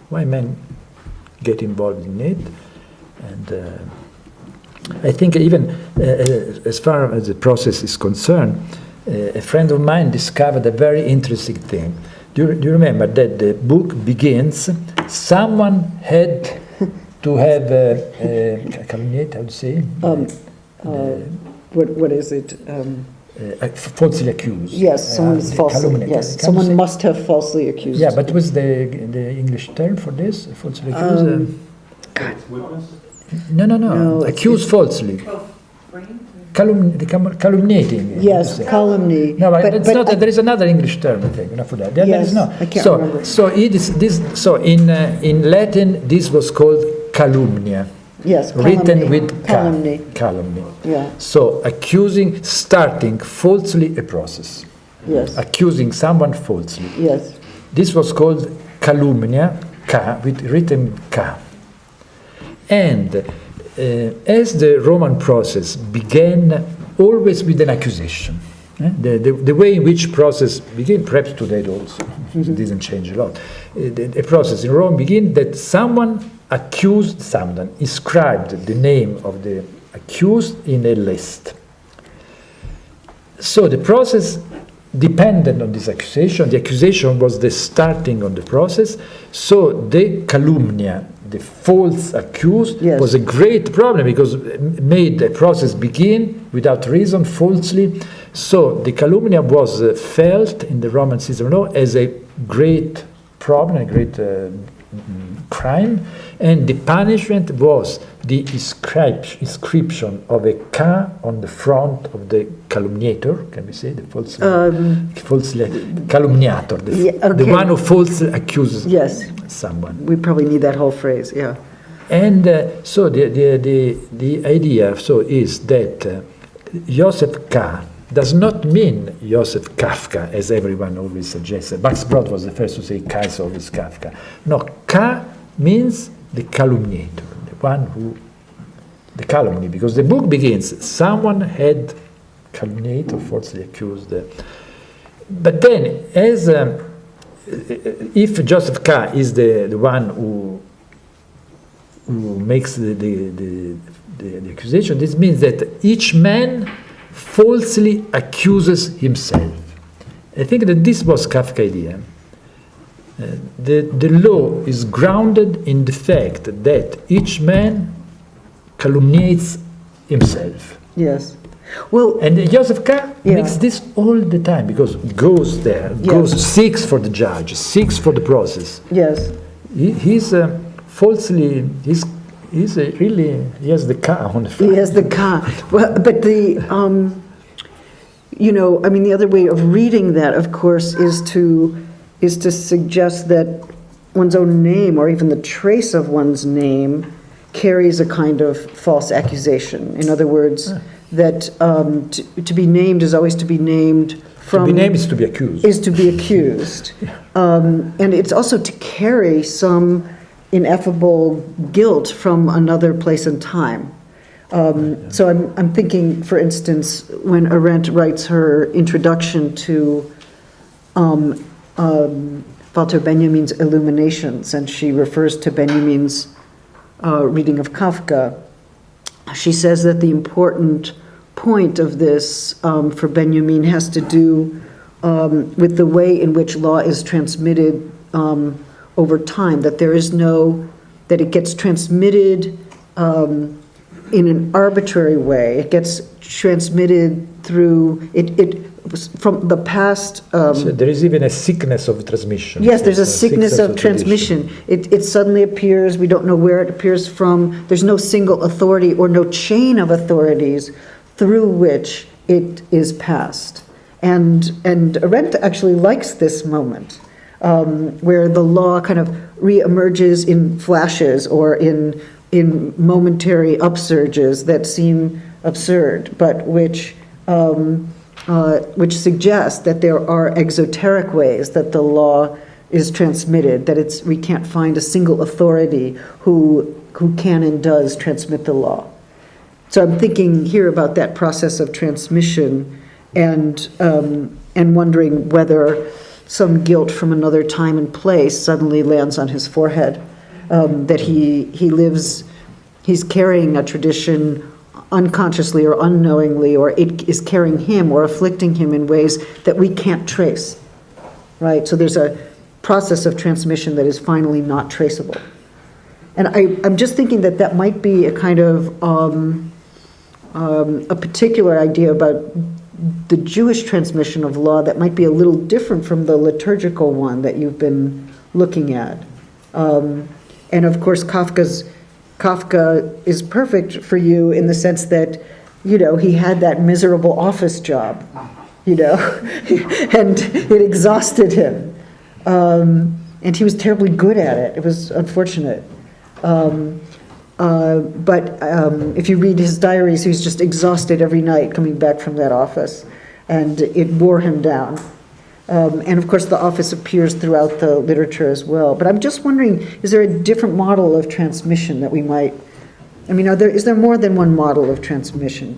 why men get involved in it. And I think even as far as the process is concerned, a friend of mine discovered a very interesting thing. Do you remember that the book begins, someone had to have calumniate, how to say? What is it? Falsely accused. Yes, someone is falsely. Yes, someone must have falsely accused. Yeah, but what's the English term for this? Falsely accused. No. Accused falsely. Calumniating. Yes, calumny. No, but it's not. There is another English term, I think, for that. There is no. I can't remember. So it is this. So in Latin, this was called calumnia. Yes, written with calumny. Calumny. Yeah. So accusing, starting falsely a process. Yes. Accusing someone falsely. Yes. This was called calumnia, with written K. And as the Roman process began always with an accusation, the way in which process began, perhaps today also, it didn't change a lot. The process in Rome began that someone accused someone, inscribed the name of the accused in a list. So the process depended on this accusation. The accusation was the starting of the process. So the calumnia, the false accused, was a great problem because it made the process begin without reason, falsely. So the calumnia was felt in the Roman system of law as a great problem, a great crime, and the punishment was the inscription of a K on the front of the calumniator, can we say, the falsely calumniator, the one who falsely accuses someone. We probably need that whole phrase, yeah. And so the idea is that Joseph K. does not mean Joseph Kafka, as everyone always suggests. Max Brod was the first to say K is always Kafka. No, K means the calumniator, the one who, the calumny, because the book begins, someone had calumniated or falsely accused. But then, as if Joseph K. is the one who makes the accusation, this means that each man falsely accuses himself. I think that this was Kafka's idea. The law is grounded in the fact that each man calumniates himself. Yes. Well, and Joseph K. makes this all the time because goes there, seeks for the judge, seeks for the process. Yes. He's falsely. He has the K on the front. He has the K. Well, but the the other way of reading that, of course, is to suggest that one's own name, or even the trace of one's name, carries a kind of false accusation. In other words, that to be named is always to be named from. To be named is to be accused. Is to be accused, and it's also to carry some ineffable guilt from another place and time. So I'm thinking, for instance, when Arendt writes her introduction to Walter Benjamin's Illuminations, and she refers to Benjamin's reading of Kafka, she says that the important point of this for Benjamin has to do with the way in which law is transmitted over time, that that it gets transmitted in an arbitrary way. It gets transmitted through it from the past. So there is even a sickness of transmission. Yes, there's a sickness of transmission. It suddenly appears, we don't know where it appears from. There's no single authority or no chain of authorities through which it is passed. And Arendt actually likes this moment. Where the law kind of reemerges in flashes or in momentary upsurges that seem absurd, but which suggest that there are exoteric ways that the law is transmitted, that we can't find a single authority who can and does transmit the law. So I'm thinking here about that process of transmission and wondering whether some guilt from another time and place suddenly lands on his forehead, that he's carrying a tradition unconsciously or unknowingly, or it is carrying him or afflicting him in ways that we can't trace, right? So there's a process of transmission that is finally not traceable. And I'm just thinking that might be a kind of a particular idea about the Jewish transmission of law that might be a little different from the liturgical one that you've been looking at. And of course, Kafka is perfect for you in the sense that, he had that miserable office job, and it exhausted him. And he was terribly good at it. It was unfortunate. But if you read his diaries, he was just exhausted every night coming back from that office, and it wore him down. And of course, the office appears throughout the literature as well. But I'm just wondering, is there a different model of transmission that we might? I mean, is there more than one model of transmission?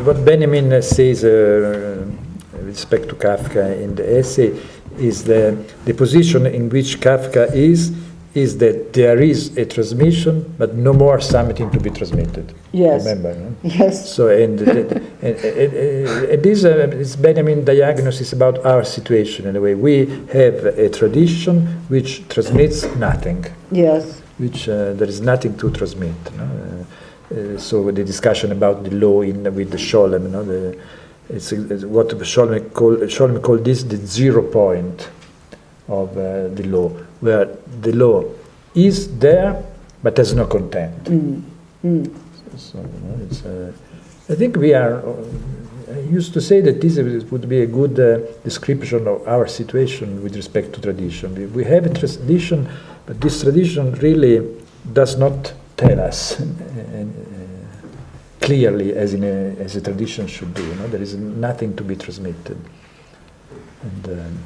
What Benjamin says with respect to Kafka in the essay is the position in which Kafka is that there is a transmission, but no more something to be transmitted. Yes. Remember, no? Yes. So, and this is Benjamin's diagnosis about our situation in a way. We have a tradition which transmits nothing. Yes. Which there is nothing to transmit. No? So the discussion about the law with the Scholem, it's what Scholem called this the 0 point of the law, where the law is there but has no content. So, it's, I think we are. I used to say that this would be a good description of our situation with respect to tradition. We have a tradition, but this tradition really does not tell us clearly as a tradition should do. There is nothing to be transmitted. And,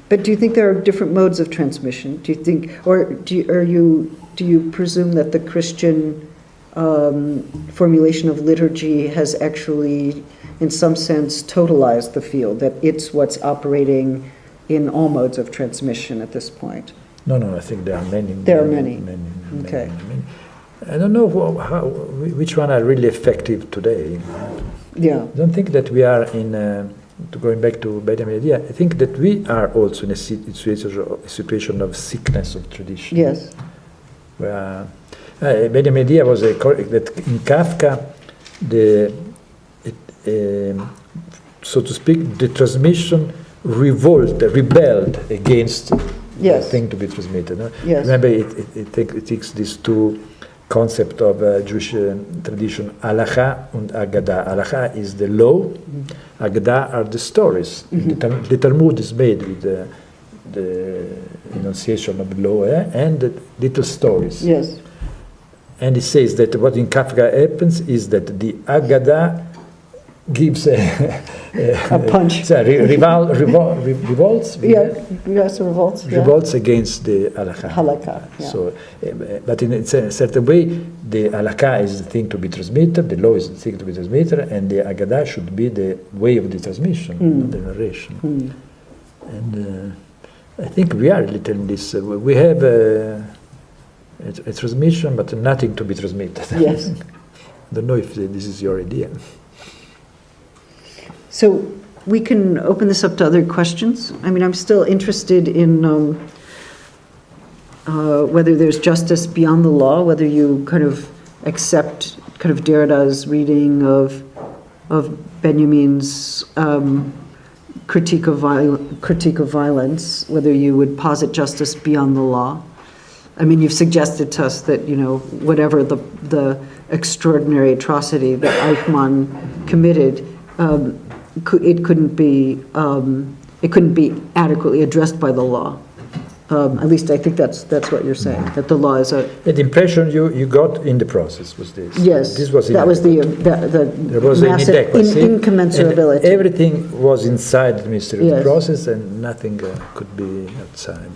but do you think there are different modes of transmission? Do you think, or do you presume that the Christian formulation of liturgy has actually, in some sense, totalized the field, that it's what's operating in all modes of transmission at this point? No, I think there are many. There are many. Okay. Many. I don't know which one are really effective today. Yeah. I don't think that we are going back to Benjamin's idea, I think that we are also in a situation of sickness of tradition. Yes. Where Benjamin's idea was that in Kafka, so to speak, the transmission rebelled against the thing to be transmitted. No? Yes. Remember, it takes these two concepts of Jewish tradition, halacha and agadah. Halacha is the law, agadah are the stories. Mm-hmm. The Talmud is made with the enunciation of law and the little stories. Yes. And it says that what in Kafka happens is that the agadah gives a punch. Revolts. Revolts. Revolts against the halakha. Halakha. Yeah. So, but in a certain way, the halakha is the thing to be transmitted, the law is the thing to be transmitted, and the agadah should be the way of the transmission, not the narration. And I think we are a little in this. We have a transmission, but nothing to be transmitted. Yes. I don't know if this is your idea. So we can open this up to other questions. I mean, I'm still interested in whether there's justice beyond the law, whether you kind of accept kind of Derrida's reading of Benjamin's critique of violence, whether you would posit justice beyond the law. I mean, you've suggested to us that, whatever the extraordinary atrocity that Eichmann committed, it couldn't be adequately addressed by the law. At least I think that's what you're saying, that the law is a... The impression you got in the process was this. Yes, this was that was the there was massive incommensurability. Everything was inside the mystery of the process, and nothing could be outside.